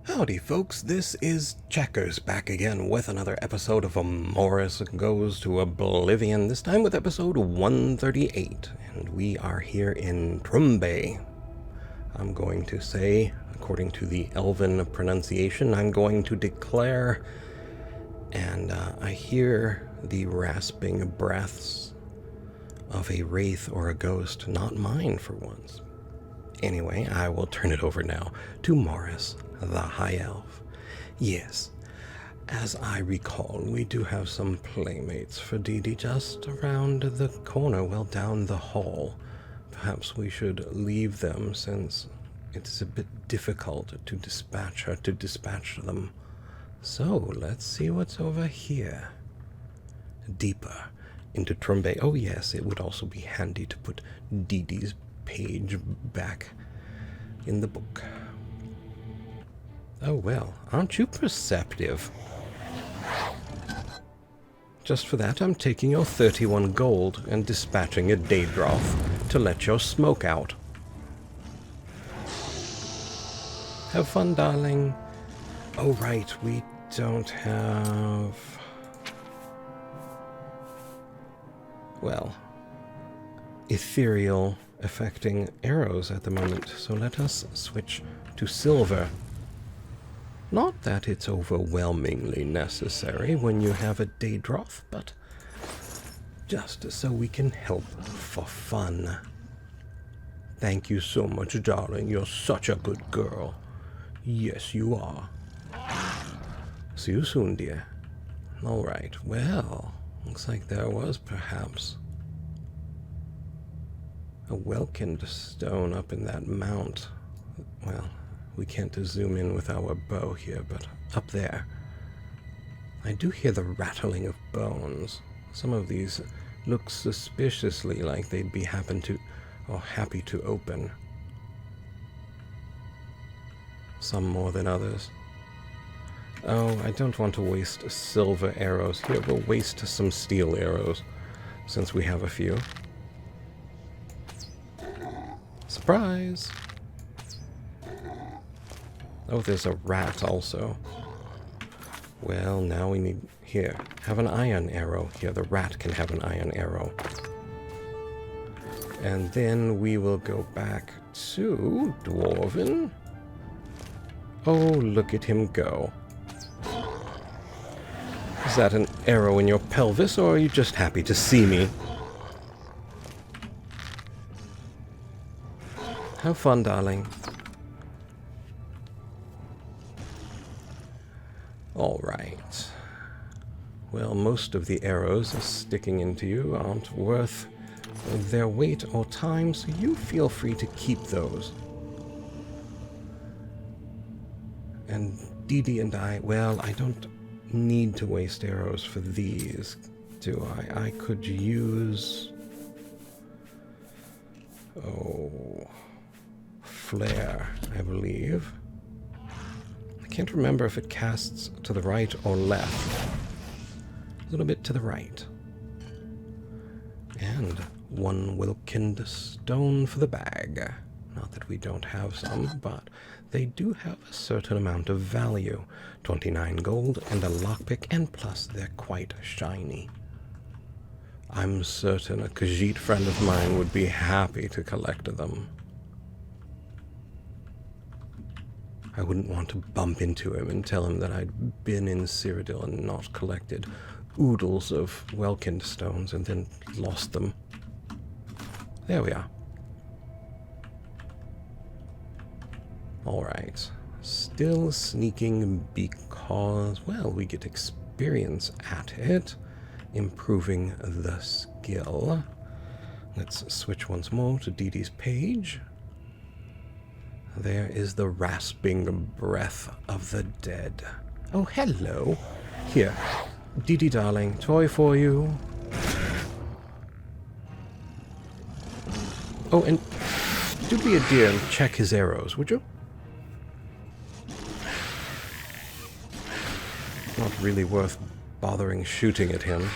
Howdy folks, this is Checkers back again with another episode of Morous Goes to Oblivion, this time with episode 138, and we are here in Trumbe. I'm going to say, according to the Elven pronunciation, I'm going to declare, and I hear the rasping breaths of a wraith or a ghost, not mine for once. Anyway, I will turn it over now to Morous, the High Elf. Yes, as I recall, we do have some playmates for Dee Dee just around the corner, well down the hall. Perhaps we should leave them since it's a bit difficult to dispatch them. So, let's see what's over here. Deeper into Trumbe. Oh yes, it would also be handy to put Dee Dee's page back in the book. Oh well, aren't you perceptive? Just for that, I'm taking your 31 gold and dispatching a Daedroth to let your smoke out. Have fun, darling. Oh right, we don't have... well, ethereal affecting arrows at the moment, so let us switch to silver. Not that it's overwhelmingly necessary when you have a Daedroth, but just so we can help for fun. Thank you so much, darling. You're such a good girl. Yes, you are. See you soon, dear. All right, well, looks like there was perhaps a welkined stone up in that mount. Well, we can't zoom in with our bow here, but up there. I do hear the rattling of bones. Some of these look suspiciously like they'd be happy to open. Some more than others. Oh, I don't want to waste silver arrows. Here, we'll waste some steel arrows, since we have a few. Surprise! Oh, there's a rat also. Well, now we need... here, have an iron arrow. Here, the rat can have an iron arrow. And then we will go back to Dwarven. Oh, look at him go. Is that an arrow in your pelvis, or are you just happy to see me? Have fun, darling. Alright. Well, most of the arrows sticking into you aren't worth their weight or time, so you feel free to keep those. And Dee Dee and I, well, I don't need to waste arrows for these, do I? I could use... oh... flare, I believe. I can't remember if it casts to the right or left. A little bit to the right. And one wilkened stone for the bag. Not that we don't have some, but they do have a certain amount of value. 29 gold and a lockpick, and plus they're quite shiny. I'm certain a Khajiit friend of mine would be happy to collect them. I wouldn't want to bump into him and tell him that I'd been in Cyrodiil and not collected oodles of welkind stones and then lost them. There we are. Alright. Still sneaking because, well, we get experience at it, improving the skill. Let's switch once more to Dee Dee's page. There is the rasping breath of the dead. Oh, hello. Here, Dee Dee, darling, toy for you. Oh, and do be a dear and check his arrows, would you? Not really worth bothering shooting at him.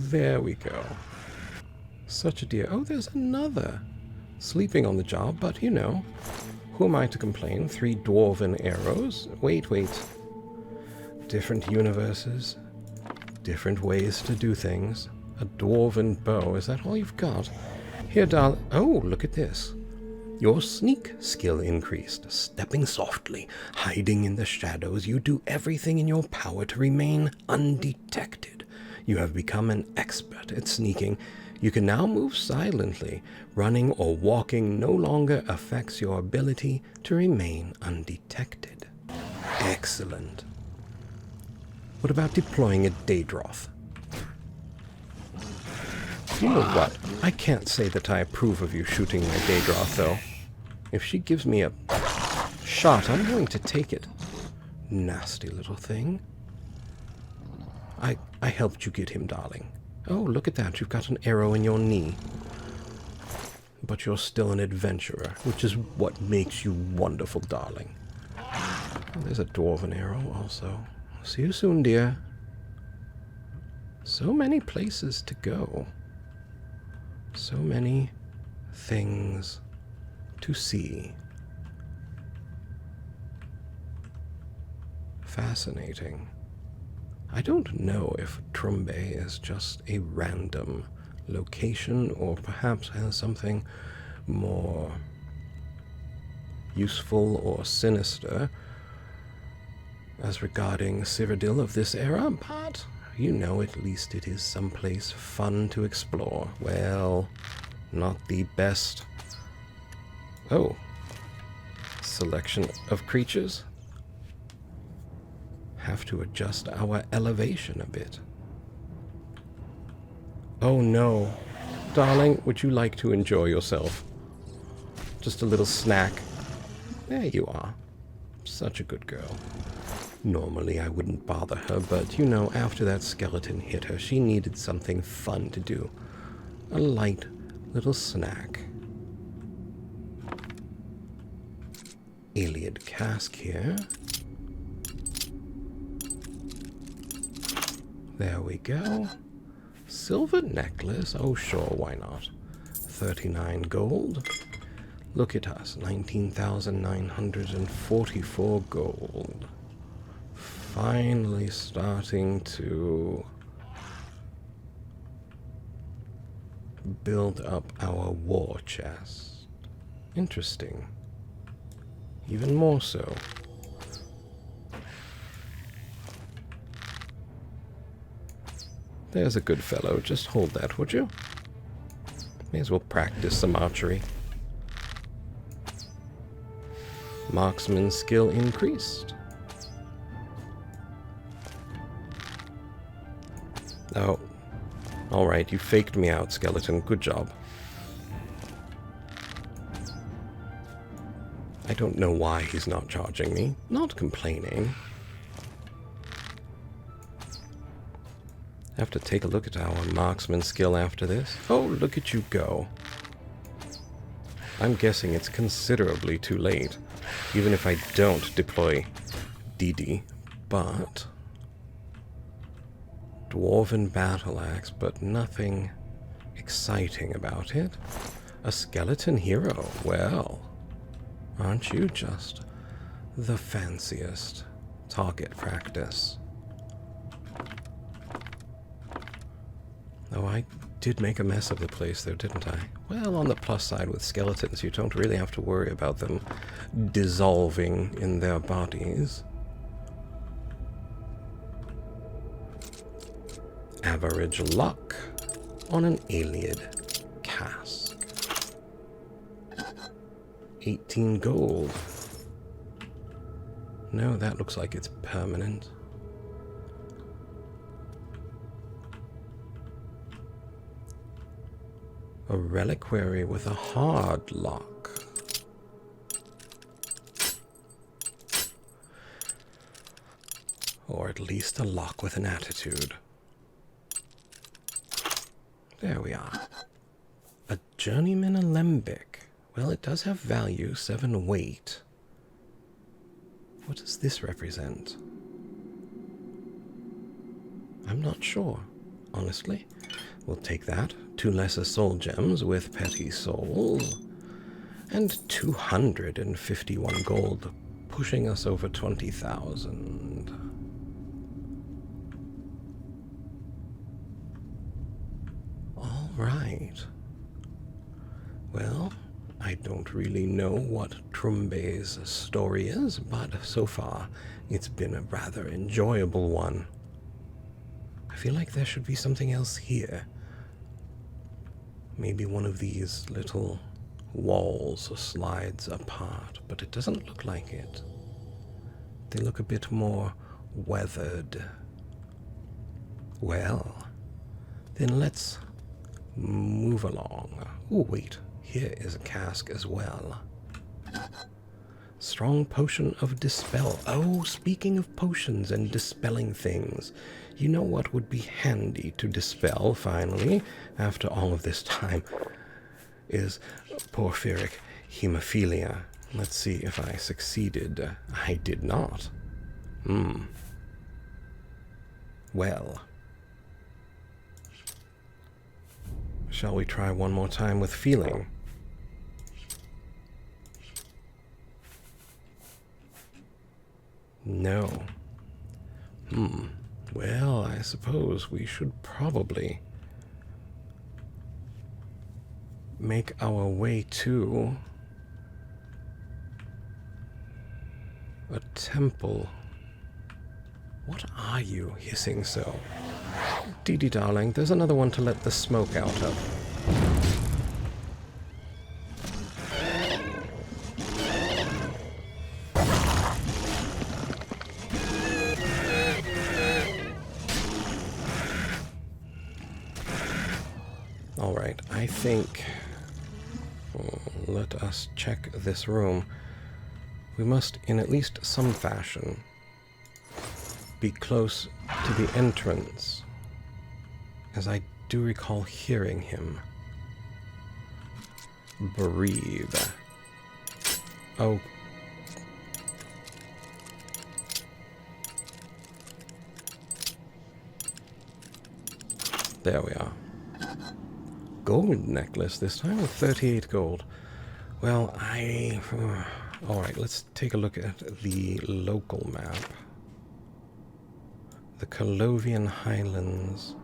There we go. Such a dear. Oh, there's another. Sleeping on the job, but you know. Who am I to complain? 3 dwarven arrows. Wait. Different universes. Different ways to do things. A dwarven bow. Is that all you've got? Here, darling. Oh, look at this. Your sneak skill increased. Stepping softly, hiding in the shadows, you do everything in your power to remain undetected. You have become an expert at sneaking. You can now move silently. Running or walking no longer affects your ability to remain undetected. Excellent. What about deploying a Daedroth? You know what? I can't say that I approve of you shooting my Daedroth, though. If she gives me a shot, I'm going to take it. Nasty little thing. I helped you get him, darling. Oh, look at that. You've got an arrow in your knee. But you're still an adventurer, which is what makes you wonderful, darling. Oh, there's a dwarven arrow also. See you soon, dear. So many places to go. So many things to see. Fascinating. I don't know if Trumbe is just a random location or perhaps has something more useful or sinister as regarding Cyrodiil of this era, but you know, at least it is someplace fun to explore. Well, not the best. Oh. Selection of creatures. Have to adjust our elevation a bit. Oh no. Darling, would you like to enjoy yourself? Just a little snack. There you are. Such a good girl. Normally I wouldn't bother her, but you know, after that skeleton hit her, she needed something fun to do. A light little snack. Iliad cask here. There we go. Silver necklace. Oh, sure, why not? 39 gold. Look at us, 19,944 gold. Finally starting to build up our war chest. Interesting. Even more so. There's a good fellow. Just hold that, would you? May as well practice some archery. Marksman skill increased. Oh. Alright, you faked me out, skeleton. Good job. I don't know why he's not charging me. Not complaining. Have to take a look at our marksman skill after this. Oh, look at you go. I'm guessing it's considerably too late, even if I don't deploy DD, but dwarven battle axe, but nothing exciting about it. A skeleton hero. Well, aren't you just the fanciest? Target practice. Oh, I did make a mess of the place there, didn't I? Well, on the plus side with skeletons, you don't really have to worry about them dissolving in their bodies. Average luck on an Iliad cask. 18 gold. No, that looks like it's permanent. A reliquary with a hard lock. Or at least a lock with an attitude. There we are. A journeyman alembic. Well, it does have value, 7 weight. What does this represent? I'm not sure. honestly. We'll take that. 2 lesser soul gems with petty souls. And 251 gold, pushing us over 20,000. All right. Well, I don't really know what Trumbe's story is, but so far it's been a rather enjoyable one. I feel like there should be something else here. Maybe one of these little walls slides apart, but it doesn't look like it. They look a bit more weathered. Well, then let's move along. Oh, wait. Here is a cask as well. Strong potion of dispel. Oh, speaking of potions and dispelling things, you know what would be handy to dispel, finally, after all of this time, is Porphyric Hemophilia. Let's see if I succeeded. I did not. Well. Shall we try one more time with feeling? No. Well, I suppose we should probably make our way to a temple. What are you hissing so? Dee Dee, darling, there's another one to let the smoke out of. Alright, I think... let us check this room. We must, in at least some fashion, be close to the entrance, as I do recall hearing him. Breathe. Oh. There we are. Gold necklace this time with 38 gold. Well, alright, let's take a look at the local map. The Colovian Highlands.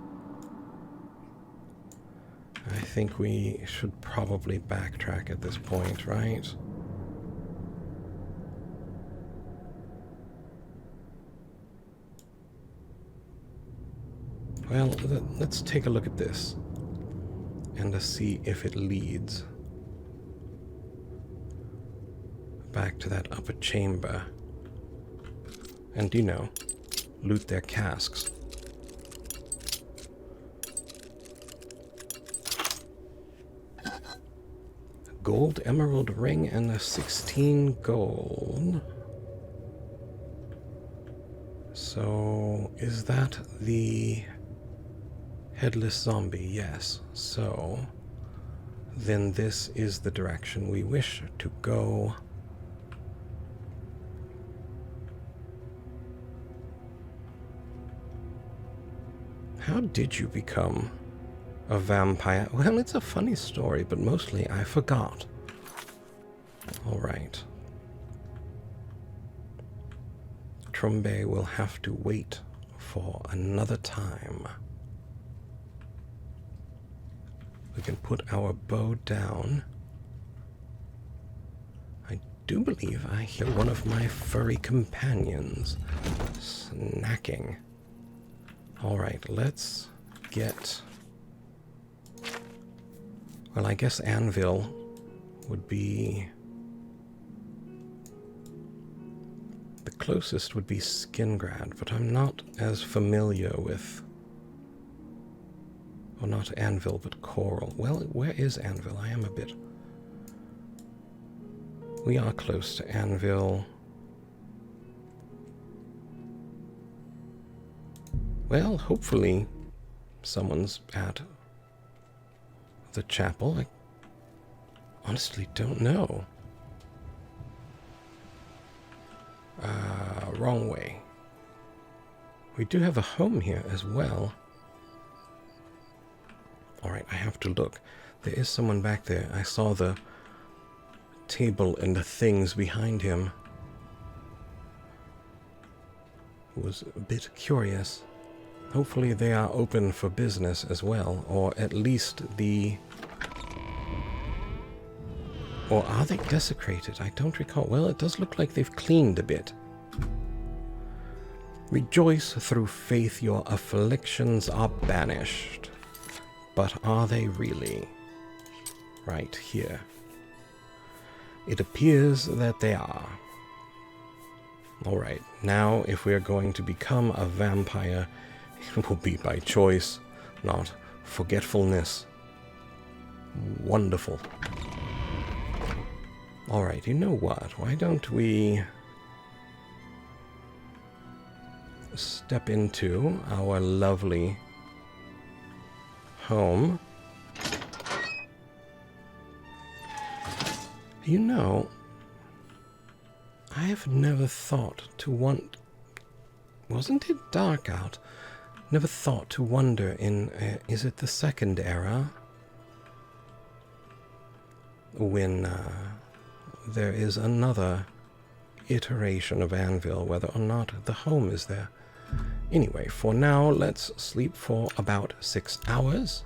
I think we should probably backtrack at this point, right? Well, let's take a look at this and see if it leads back to that upper chamber. And, you know, loot their casks. A gold emerald ring and a 16 gold. So, is that the Headless Zombie? Yes. So, then this is the direction we wish to go. How did you become a vampire? Well, it's a funny story, but mostly I forgot. All right. Trumbe will have to wait for another time. We can put our bow down. I do believe I hear one of my furry companions snacking. Alright, let's get... Well, I guess Anvil would be... The closest would be Skingrad, but I'm not as familiar with... Well, not Anvil, but Coral. Well, where is Anvil? I am a bit... We are close to Anvil. Well, hopefully someone's at the chapel. I honestly don't know. Wrong way. We do have a home here as well. Alright, I have to look. There is someone back there. I saw the table and the things behind him. Was a bit curious. Hopefully they are open for business as well, or at least the... Or are they desecrated? I don't recall. Well, it does look like they've cleaned a bit. Rejoice through faith, your afflictions are banished. But are they really? Right here. It appears that they are. Alright, now if we are going to become a vampire, it will be by choice, not forgetfulness. Wonderful. Alright, you know what? Why don't we step into our lovely home? You know, I have never thought to want... Wasn't it dark out? Never thought to wonder in... is it the second era? When there is another iteration of Anvil, whether or not the home is there. Anyway, for now, let's sleep for about 6 hours.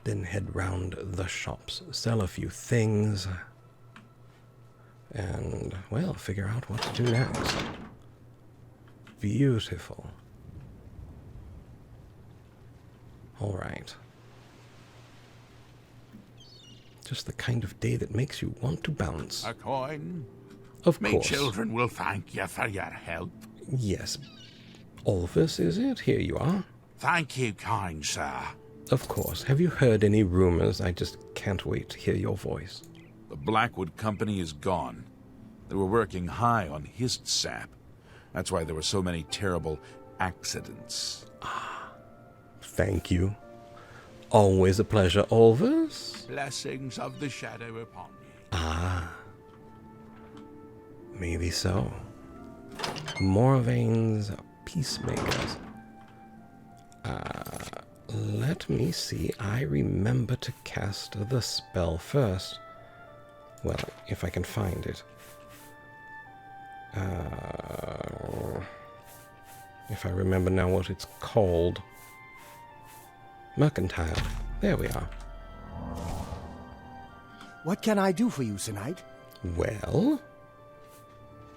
Then head round the shops, sell a few things, and, well, figure out what to do next. Beautiful. Alright. Just the kind of day that makes you want to bounce. A coin? Of My course. children will thank you for your help. Yes. Olvis, is it? Here you are. Thank you, kind sir. Of course. Have you heard any rumors? I just can't wait to hear your voice. The Blackwood Company is gone. They were working high on hist sap. That's why there were so many terrible accidents. Thank you. Always a pleasure, Olvis. Blessings of the shadow upon you. Ah. Maybe so. Morvain's peacemakers. Let me see. I remember to cast the spell first. Well, if I can find it. If I remember now what it's called. Mercantile. There we are. What can I do for you tonight? Well,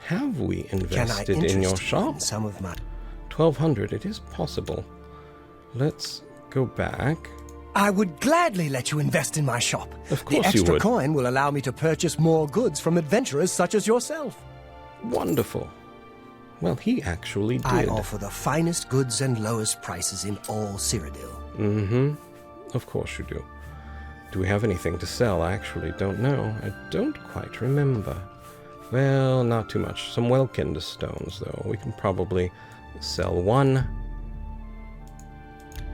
have we Can I invested interest in your you shop? in some of my... 1200, it is possible. Let's go back. I would gladly let you invest in my shop. Of The course you extra would. coin will allow me to purchase more goods from adventurers such as yourself. Wonderful. Well, he actually did. I offer the finest goods and lowest prices in all Cyrodiil. Mm-hmm. Of course you do. Do we have anything to sell? I actually don't know. I don't quite remember. Well, not too much. Some Welkind stones, though. We can probably sell one.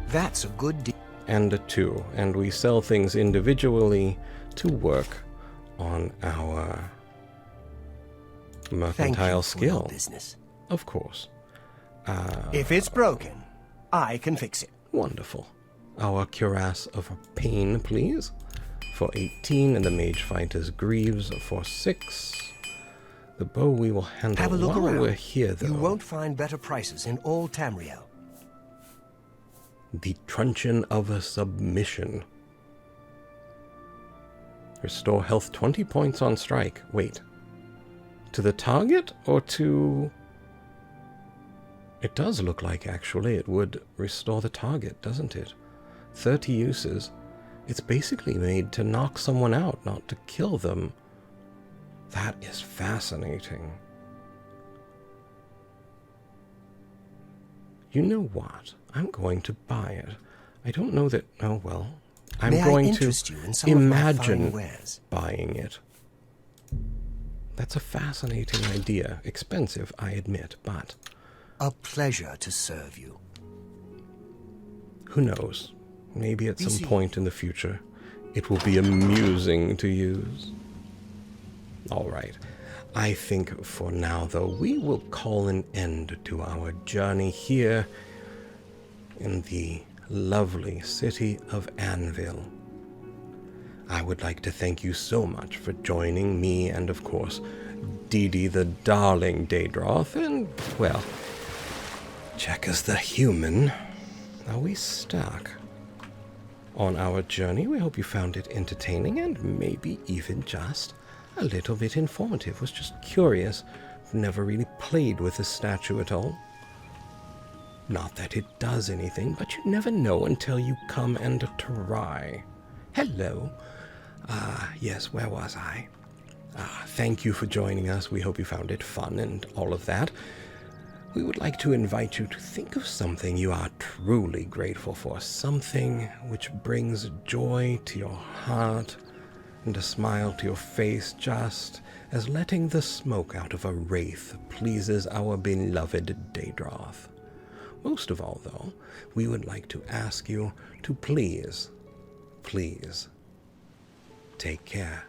That's a good deal. And a 2. And we sell things individually to work on our mercantile Thank you for your skill. business. Of course. If it's broken, I can fix it. Wonderful. Our cuirass of pain, please, for 18, and the mage fighter's greaves for 6. The bow we will handle Have a look while around. we're here, though. You won't find better prices in all Tamriel. The truncheon of a submission. Restore health 20 points on strike. Wait. To the target or to... It does look like, actually, it would restore the target, doesn't it? 30 uses. It's basically made to knock someone out, not to kill them. That is fascinating. You know what? I'm going to buy it. I don't know that... Oh, well. I'm May I going to interest you in some of my imagine fine wares? buying it. That's a fascinating idea. Expensive, I admit, but... A pleasure to serve you. Who knows? Maybe at some Busy. point in the future, it will be amusing to use. All right. I think for now, though, we will call an end to our journey here in the lovely city of Anvil. I would like to thank you so much for joining me and, of course, Dee Dee the darling Daedroth, and, well, Checkers the human. Are we stuck on our journey? We hope you found it entertaining and maybe even just a little bit informative. Was just curious. Never really played with this statue at all. Not that it does anything, but you never know until you come and try. Hello. Yes, where was I? Thank you for joining us. We hope you found it fun and all of that. We would like to invite you to think of something you are truly grateful for, something which brings joy to your heart and a smile to your face, just as letting the smoke out of a wraith pleases our beloved Daedroth. Most of all, though, we would like to ask you to please take care.